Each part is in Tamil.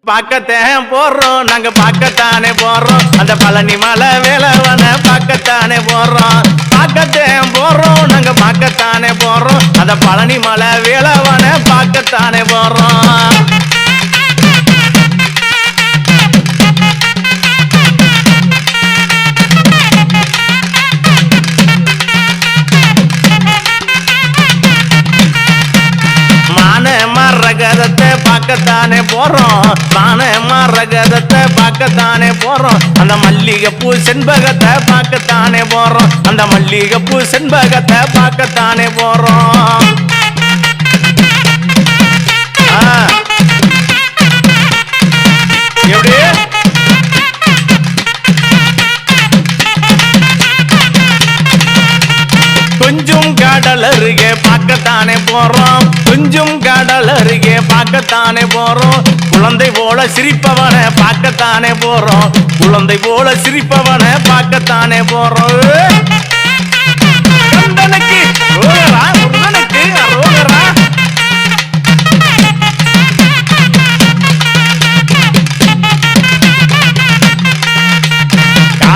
பார்க்கத்தான் போறோம் நாங்க பார்க்கத்தானே போறோம் அந்த பழனி மலை வேலவன பார்க்கத்தானே போறோம் பார்க்கத்தான் போறோம் நாங்க பார்க்கத்தானே போறோம் அந்த பழனி மலை வேலவன பார்க்கத்தானே போறோம் ரகதத்தை பார்க்கத்தானே போறோம் ரகதத்தை பார்க்கத்தானே போறோம் அந்த மல்லிகைப்பூ செண்பகத்தை பார்க்கத்தானே போறோம் அந்த மல்லிகைப்பூ செண்பகத்தை பார்க்கத்தானே போறோம் எப்படி கொஞ்சம் கடல் அருகே பார்க்கத்தானே போறோம் கொஞ்சம் கடல் அருகே பார்க்கத்தானே போறோம் குழந்தை போல சிரிப்பவனை பார்க்கத்தானே போறோம் குழந்தை போல சிரிப்பவனை பார்க்கத்தானே போறோம்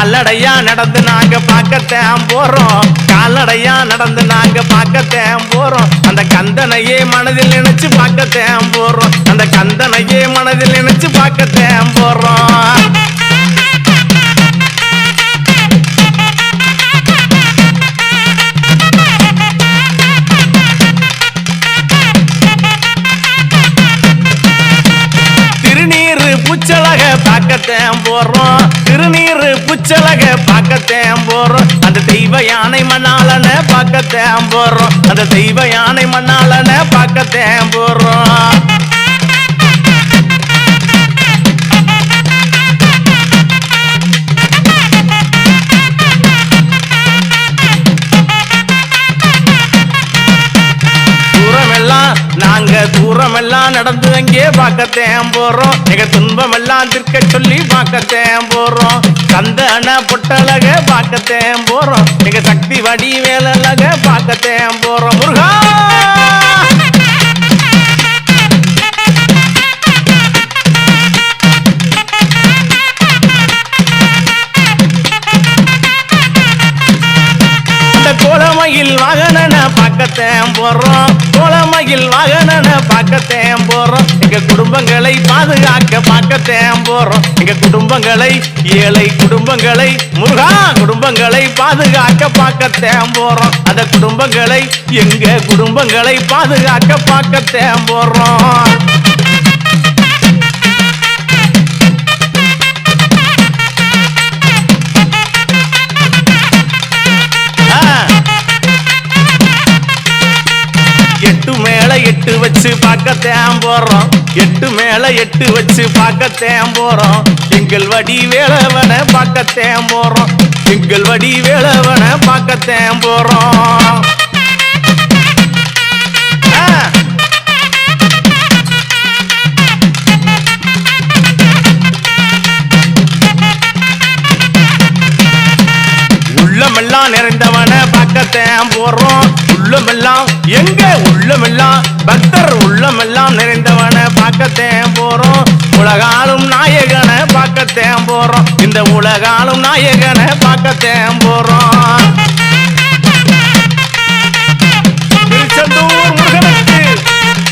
கால்நடையா நடந்து நாங்க பார்க்கத்தான் போறோம் கால்நடையா நடந்து நாங்க பார்க்கத்தான் போறோம் அந்த கந்தனையே மனதில் நினைச்சு பார்க்கத்தான் போறோம் அந்த கந்தனையே மனதில் நினைச்சு பார்க்கத்தான் போறோம் புச்சலக பார்க்கத்தான் போறோம் திருநீர் புச்சலக பார்க்கத்தான் போறோம் அந்த தெய்வ யானை மணாலன பார்க்கத்தான் போறோம் அந்த தெய்வ யானை மணாலன பார்க்கத்தான் போறோம் நாங்க தூரம் எல்லாம் நடந்து அங்கே பார்க்கத்தான் போறோம் எங்க துன்பம் எல்லாம் திருக்க சொல்லி பார்க்கத்தான் போறோம் கந்தன பொட்டலக பார்க்கத்தான் போறோம் எங்க சக்தி வடி வேலழக பார்க்கத்தான் போறோம் முருகா கோலமயில் வாகனன பார்க்கத்தான் போறோம் கோலமயில் வாகனன பார்க்கத்தான் போறோம் எங்க குடும்பங்களை பாதுகாக்க பார்க்கத்தான் போறோம் எங்க குடும்பங்களை ஏழை குடும்பங்களை முருகா குடும்பங்களை பாதுகாக்க பார்க்கத்தான் போறோம் அந்த குடும்பங்களை எங்க குடும்பங்களை பாதுகாக்க பார்க்கத்தான் போறோம் எட்டு மேல எட்டு வச்சு பார்க்கத்தான் போறோம் எட்டு மேல எட்டு வச்சு பார்க்கத்தான் போறோம் எங்கள் வடி வேலவன பார்க்கத்தான் போறோம் எங்கள் வடி வேலவன பார்க்கத்தான் போறோம் உள்ளமெல்லாம் நிறைந்தவன பார்க்கத்தான் போறோம் உள்ளமெல்லாம் எங்க உள்ளமெல்லாம் பக்தர் உள்ளமெல்லாம் நிறைந்தவன பார்க்கத்தான் போறோம் உலகாலும் நாயகனை பார்க்கத்தான் போறோம் இந்த உலகாலும் நாயகனை பார்க்கத்தான் போறோம் திருச்செந்தூர் முருகனுக்கு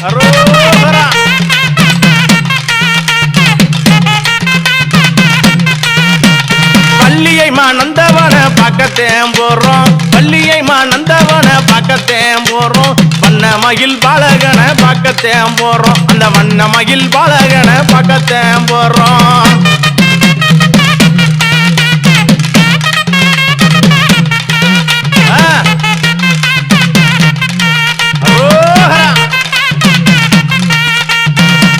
அரோகரா பள்ளியை நந்தவன பார்க்கத்தான் போறோம் பள்ளியை நந்தவன பார்க்கத்தான் போறோம் வண்ணமயில் பாலகனை பார்க்கத்தான் போறோம் அந்த வண்ணமயில் பாலகனை பார்க்கத்தான் போறோம்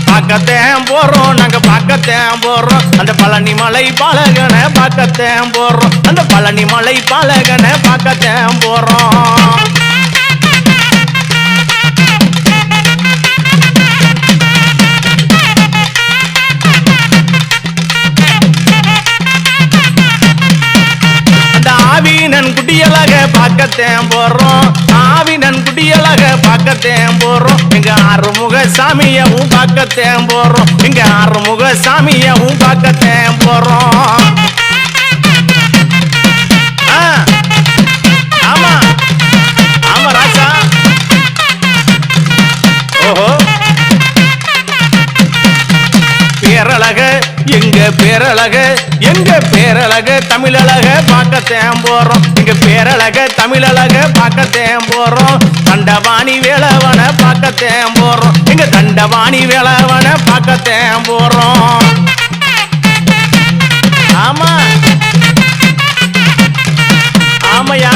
பார்க்கத்தான் போறோம் நாங்க பார்க்கத்தான் போறோம் அந்த பழனி மலை பாலகனை பார்க்கத்தான் போறோம் அந்த பழனி மலை பாலகனை பார்க்கத்தான் போறோம் அந்த ஆவினன் குடியலக பார்க்கத்தான் போறோம் ஆவினன் குடியழக பார்க்கத்தேன் போறோம் எங்க ஆறுமுக சாமியவும் பார்க்கத்தேன் போறோம் எங்க ஆறுமுக சாமியவும் பார்க்கத்தேன் போறோம் ஆமா ஆமா ராசா ஓஹோ பேரழக எங்க பேரழக தமிழழக பார்க்கத்தேன் போறோம் எங்க பேரழக தமிழழக பார்க்கத்தேன் போறோம் தண்டவாணி வேளவன பார்க்கத்தேன் போறோம் எங்க தண்டவாணி வேளவன பார்க்கத்தேன் போறோம் ஆமா ஆமையா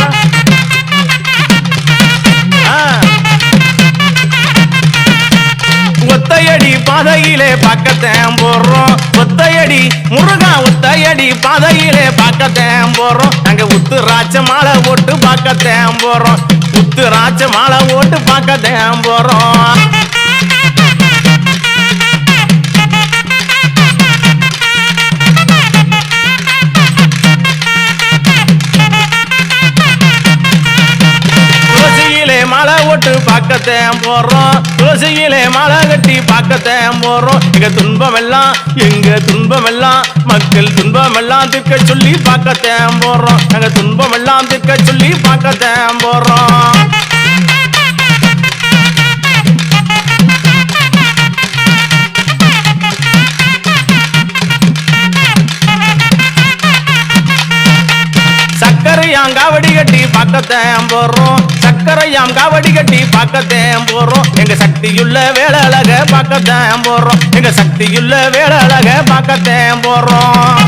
ஒத்தையடி பாதையிலே பார்க்கத்தேன் போறோம் ஒத்தையடி முருகா ஒத்தையடி பாதையிலே பார்க்கத்தேன் போறோம் அங்க உத்துராட்ச மாலை ஓட்டு பார்க்கத்தேன் போறோம் உத்துராட்ச மாலை ஓட்டு பார்க்கத்தேன் போறோம் மாலை ஓட்டு பார்க்கத்தேன் போறோம் துளசியிலே மாலை கட்டி பார்க்கத்தேன் போறோம் எங்க துன்பம் எல்லாம் மக்கள் துன்பம் எல்லாம் தீர்க்க சொல்லி பார்க்கத்தேன் போறோம் எங்க துன்பம் எல்லாம் தீர்க்க சொல்லி பார்க்கத்தேன் போறோம் சக்கரையாம் காவடி கட்டி பார்க்கத்தேன் போறோம் சக்கரையாம் காவடி கட்டி பார்க்கத்தேன் போறோம் எங்க சக்தியுள்ள வேளழக பார்க்கத்தேன் போறோம் எங்க சக்தியுள்ள வேளழக பார்க்கத்தேன் போறோம்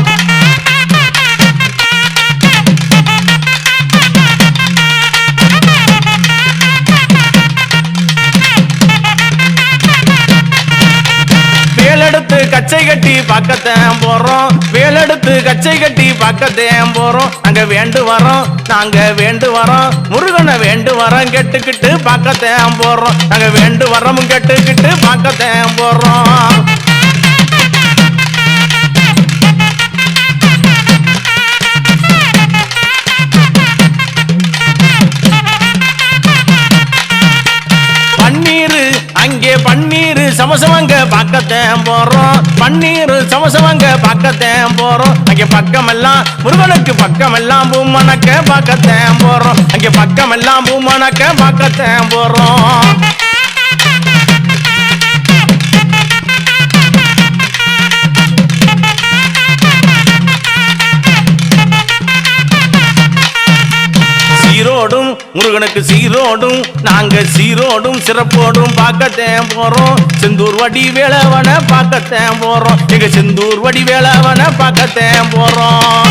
வேலெடுத்து கச்சை கட்டி பார்க்கத்தேன் போறோம் வேலெடுத்து கச்சை கட்டி பார்க்கத்தேன் போறோம் அங்க நாங்க வேண்டு வரோம் முருகனை வேண்டு வரோம் கெட்டுக்கிட்டு பார்க்கத்தேன் போறோம் நாங்க வேண்டு வரோம் கெட்டுக்கிட்டு பார்க்கத்தேன் போறோம் பன்னீர் சமசமங்க பார்க்கத்தேன் போறோம் பன்னீர் சமசமங்க பார்க்கத்தேன் போறோம் அங்கே பக்கமெல்லாம் முருகனுக்கு பக்கமெல்லாம் பூமணக்க பார்க்கத்தேன் போறோம் அங்கே பக்கமெல்லாம் பூமணக்க பார்க்கத்தேன் போறோம் சீரோடும் முருகனுக்கு சீரோடும் நாங்க சீரோடும் சிறப்போடும் பார்க்கத்தேன் போறோம் செந்தூர் வடி வேளவன பார்க்கத்தேன் போறோம் எங்க செந்தூர் வடி வேளவன பார்க்கத்தேன் போறோம்